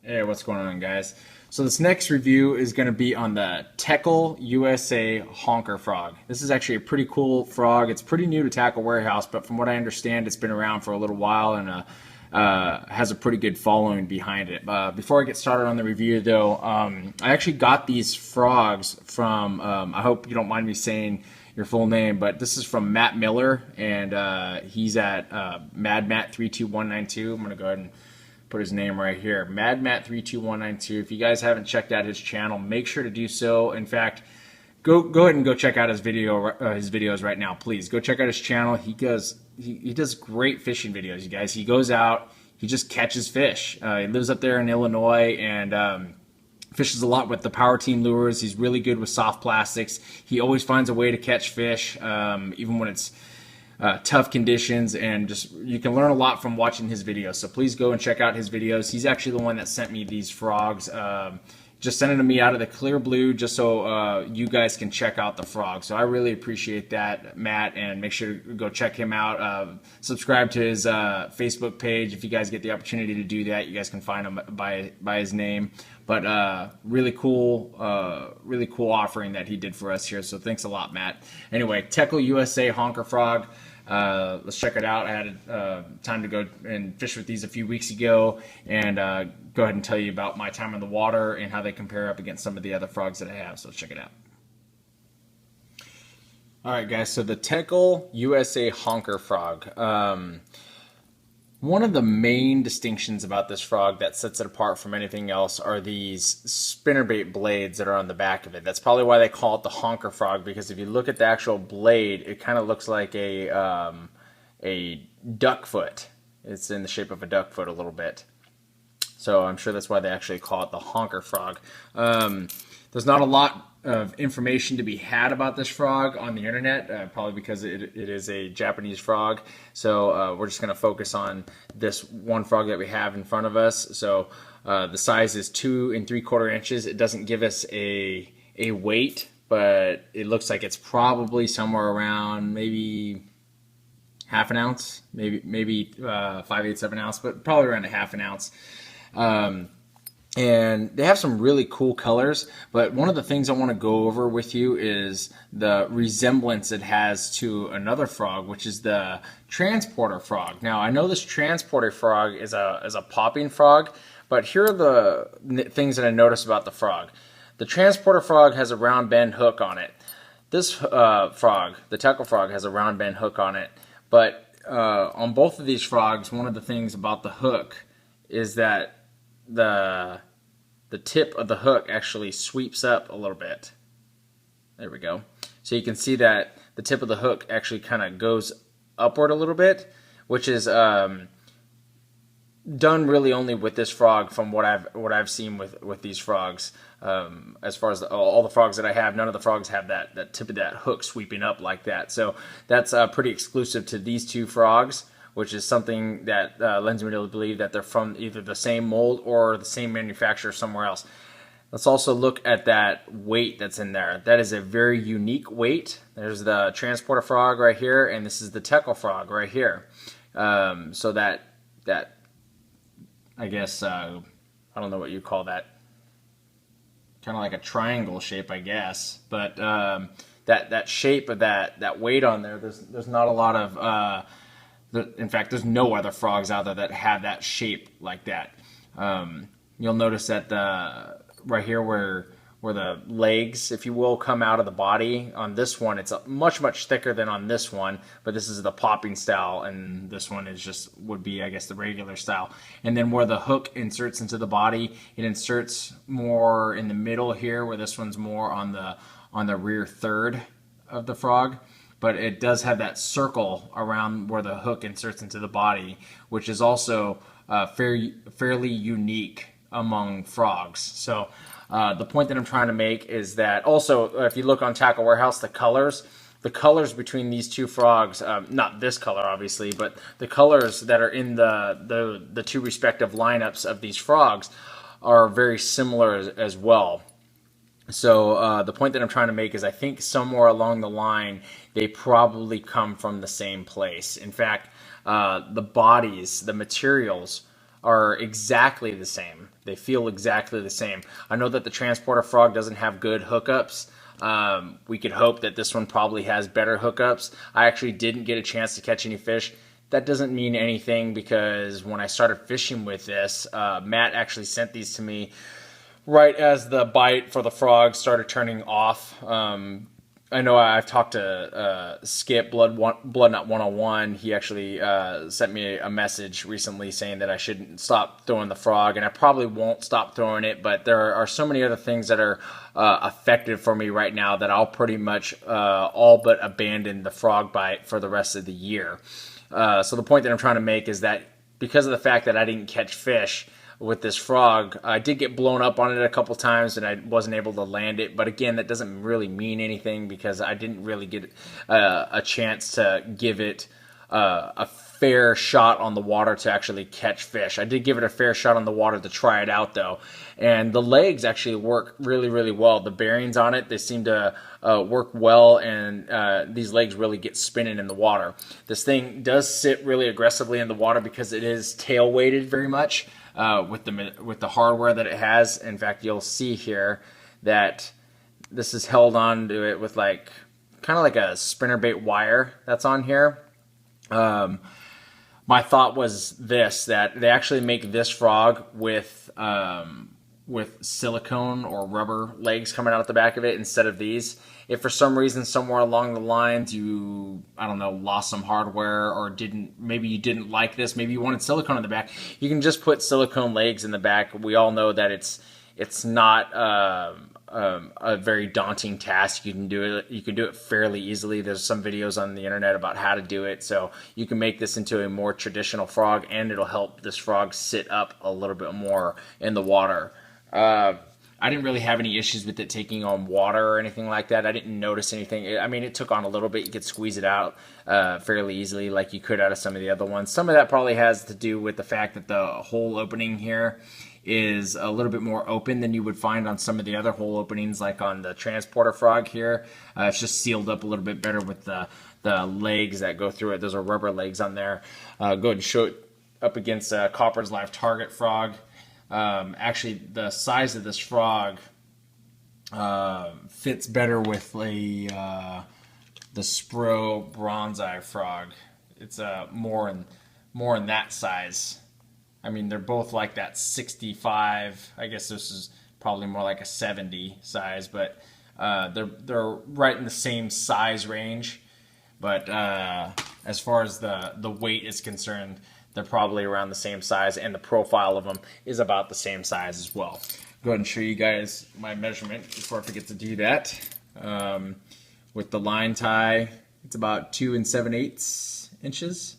Hey, what's going on, guys? So this next review is going to be on the Teckel USA Honker frog. This is actually a pretty cool frog. It's pretty new to Tackle Warehouse, but from what I understand, it's been around for a little while and has a pretty good following behind it. Before I get started on the review, though, I actually got these frogs from, I hope you don't mind me saying your full name, but this is from Matt Miller, and he's at MadMatt32192. I'm going to go ahead and put his name right here, MadMatt32192. If you guys haven't checked out his channel, make sure to do so. In fact, go ahead and go check out his videos right now, please. Go check out his channel. He does great fishing videos, you guys. He goes out, he just catches fish. He lives up there in Illinois and fishes a lot with the Power Team lures. He's really good with soft plastics. He always finds a way to catch fish, even when it's tough conditions, and just you can learn a lot from watching his videos. So please go and check out his videos. He's actually the one that sent me these frogs. Just sent it to me out of the clear blue just so you guys can check out the frog. So I really appreciate that, Matt, and make sure to go check him out. Subscribe to his Facebook page if you guys get the opportunity to do that. You guys can find him by his name. But really cool offering that he did for us here. So thanks a lot, Matt. Anyway, Teckel USA Honker Frog. Let's check it out. I had time to go and fish with these a few weeks ago, and go ahead and tell you about my time in the water and how they compare up against some of the other frogs that I have. So let's check it out. All right, guys. So the Teckel USA Honker Frog. One of the main distinctions about this frog that sets it apart from anything else are these spinnerbait blades that are on the back of it. That's probably why they call it the honker frog, because if you look at the actual blade, it kind of looks like a duck foot. It's in the shape of a duck foot a little bit. So I'm sure that's why they actually call it the honker frog. There's not a lot of information to be had about this frog on the internet, probably because it is a Japanese frog. So we're just going to focus on this one frog that we have in front of us. So the size is 2 3/4 inches. It doesn't give us a weight, but it looks like it's probably somewhere around maybe half an ounce, maybe 5/8 of an ounce, but probably around a half an ounce. And they have some really cool colors, but one of the things I want to go over with you is the resemblance it has to another frog, which is the transporter frog. Now, I know this transporter frog is a popping frog, but here are the things that I noticed about the frog. The transporter frog has a round bend hook on it. This frog, the Teckel frog, has a round bend hook on it, but on both of these frogs, one of the things about the hook is that the tip of the hook actually sweeps up a little bit. There we go. So you can see that the tip of the hook actually kind of goes upward a little bit, which is done really only with this frog from what I've seen with these frogs. As far as all the frogs that I have, none of the frogs have that tip of that hook sweeping up like that. So that's pretty exclusive to these two frogs, which is something that lends me to believe that they're from either the same mold or the same manufacturer somewhere else. Let's also look at that weight that's in there. That is a very unique weight. There's the transporter frog right here, and this is the Teckel frog right here. So that I guess I don't know what you call that. Kind of like a triangle shape, I guess. But that shape of that weight on there, there's not a lot of in fact, there's no other frogs out there that have that shape like that. You'll notice that right here where the legs, if you will, come out of the body, on this one, it's much thicker than on this one, but this is the popping style, and this one would be, I guess, the regular style. And then where the hook inserts into the body, it inserts more in the middle here, where this one's more on the rear third of the frog. But it does have that circle around where the hook inserts into the body, which is also fairly unique among frogs. So the point that I'm trying to make is that also, if you look on Tackle Warehouse, the colors between these two frogs, not this color obviously, but the colors that are in the two respective lineups of these frogs are very similar as well. So the point that I'm trying to make is I think somewhere along the line they probably come from the same place. In fact, the bodies, the materials are exactly the same. They feel exactly the same. I know that the transporter frog doesn't have good hookups. We could hope that this one probably has better hookups. I actually didn't get a chance to catch any fish. That doesn't mean anything, because when I started fishing with this, Matt actually sent these to me right as the bite for the frog started turning off. I know I've talked to Skip, Blood Nut 101. He actually sent me a message recently saying that I shouldn't stop throwing the frog, and I probably won't stop throwing it, but there are so many other things that are effective for me right now that I'll pretty much all but abandon the frog bite for the rest of the year. So the point that I'm trying to make is that because of the fact that I didn't catch fish with this frog, I did get blown up on it a couple times and I wasn't able to land it. But again, that doesn't really mean anything because I didn't really get a chance to give it a fair shot on the water to actually catch fish. I did give it a fair shot on the water to try it out though. And the legs actually work really, really well. The bearings on it, they seem to work well, and these legs really get spinning in the water. This thing does sit really aggressively in the water because it is tail weighted very much with the hardware that it has. In fact, you'll see here that this is held on to it with kind of like a spinnerbait wire that's on here. My thought was that they actually make this frog with silicone or rubber legs coming out the back of it instead of these. If for some reason somewhere along the lines you, I don't know, lost some hardware or maybe you didn't like this, maybe you wanted silicone in the back, you can just put silicone legs in the back. We all know that it's not a very daunting task. You can do it fairly easily. There's some videos on the internet about how to do it, so you can make this into a more traditional frog, and it'll help this frog sit up a little bit more in the water. I didn't really have any issues with it taking on water or anything like that. I didn't notice anything. I mean, it took on a little bit. You could squeeze it out fairly easily like you could out of some of the other ones. Some of that probably has to do with the fact that the hole opening here is a little bit more open than you would find on some of the other hole openings, like on the transporter frog here. It's just sealed up a little bit better with the legs that go through it. Those are rubber legs on there. Go ahead and show it up against Copper's Live Target frog. Actually, the size of this frog fits better with the Spro Bronze Eye frog. It's more in that size. I mean, they're both like that 65. I guess this is probably more like a 70 size, but they're right in the same size range. But as far as the weight is concerned, they're probably around the same size, and the profile of them is about the same size as well. Go ahead and show you guys my measurement before I forget to do that. With the line tie, it's about 2 7/8 inches,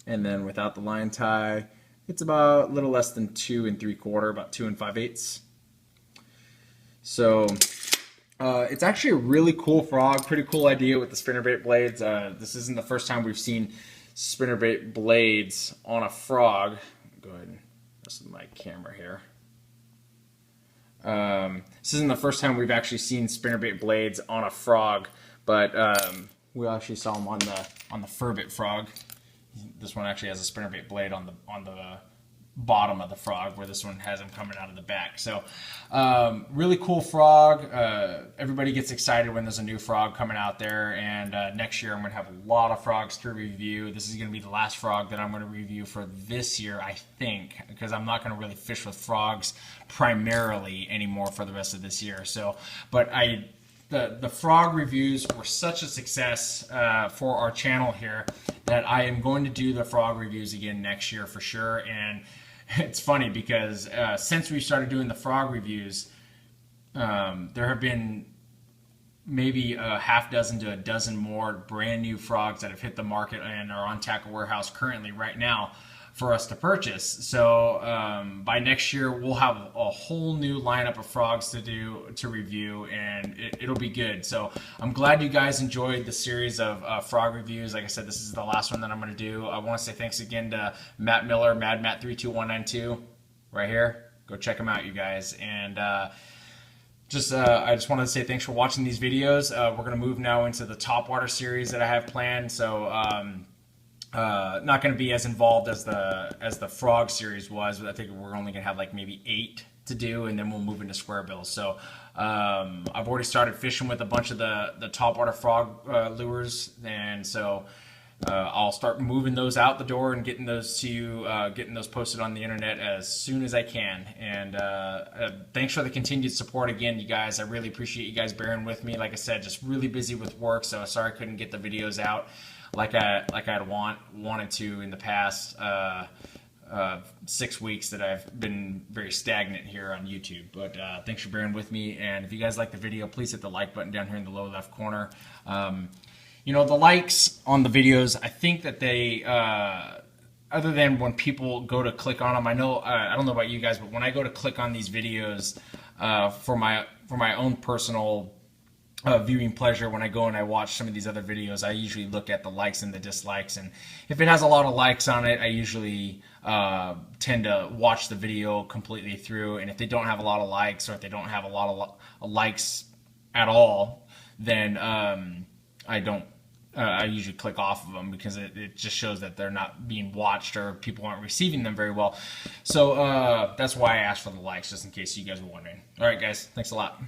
and then without the line tie, it's about a little less than 2 3/4, about 2 5/8. So it's actually a really cool frog, pretty cool idea with the spinnerbait blades. This isn't the first time we've seen spinnerbait blades on a frog. Go ahead and this is my camera here. This isn't the first time we've actually seen spinnerbait blades on a frog, but we actually saw them on the furbit frog. This one actually has a spinnerbait blade on the bottom of the frog, where this one has them coming out of the back. So really cool frog. Everybody gets excited when there's a new frog coming out there, and next year I'm going to have a lot of frogs to review. This is going to be the last frog that I'm going to review for this year, I think, because I'm not going to really fish with frogs primarily anymore for the rest of this year. So, but the frog reviews were such a success for our channel here that I am going to do the frog reviews again next year for sure. And it's funny because since we started doing the frog reviews, there have been maybe a half dozen to a dozen more brand new frogs that have hit the market and are on Tackle Warehouse currently right now for us to purchase. So by next year we'll have a whole new lineup of frogs to review, and it'll be good. So I'm glad you guys enjoyed the series of frog reviews. Like I said, this is the last one that I'm going to do. I want to say thanks again to Matt Miller, MadMatt32192 right here. Go check him out, you guys. And I just wanted to say thanks for watching these videos. We're going to move now into the topwater series that I have planned. So not going to be as involved as the frog series was. But I think we're only going to have like maybe 8 to do, and then we'll move into square bills. So I've already started fishing with a bunch of the topwater frog lures, and so I'll start moving those out the door and getting those posted on the internet as soon as I can. And thanks for the continued support again, you guys. I really appreciate you guys bearing with me. Like I said, just really busy with work, so sorry I couldn't get the videos out like I'd wanted to in the past 6 weeks that I've been very stagnant here on YouTube. But thanks for bearing with me. And if you guys like the video, please hit the like button down here in the lower left corner. You know, the likes on the videos, I think that they, other than when people go to click on them, I don't know about you guys, but when I go to click on these videos for my own personal viewing pleasure, when I go and I watch some of these other videos, I usually look at the likes and the dislikes, and if it has a lot of likes on it, I usually tend to watch the video completely through. And if they don't have a lot of likes, or if they don't have a lot of likes at all, then I usually click off of them, because it just shows that they're not being watched, or people aren't receiving them very well. So that's why I asked for the likes, just in case you guys were wondering. All right, guys, thanks a lot.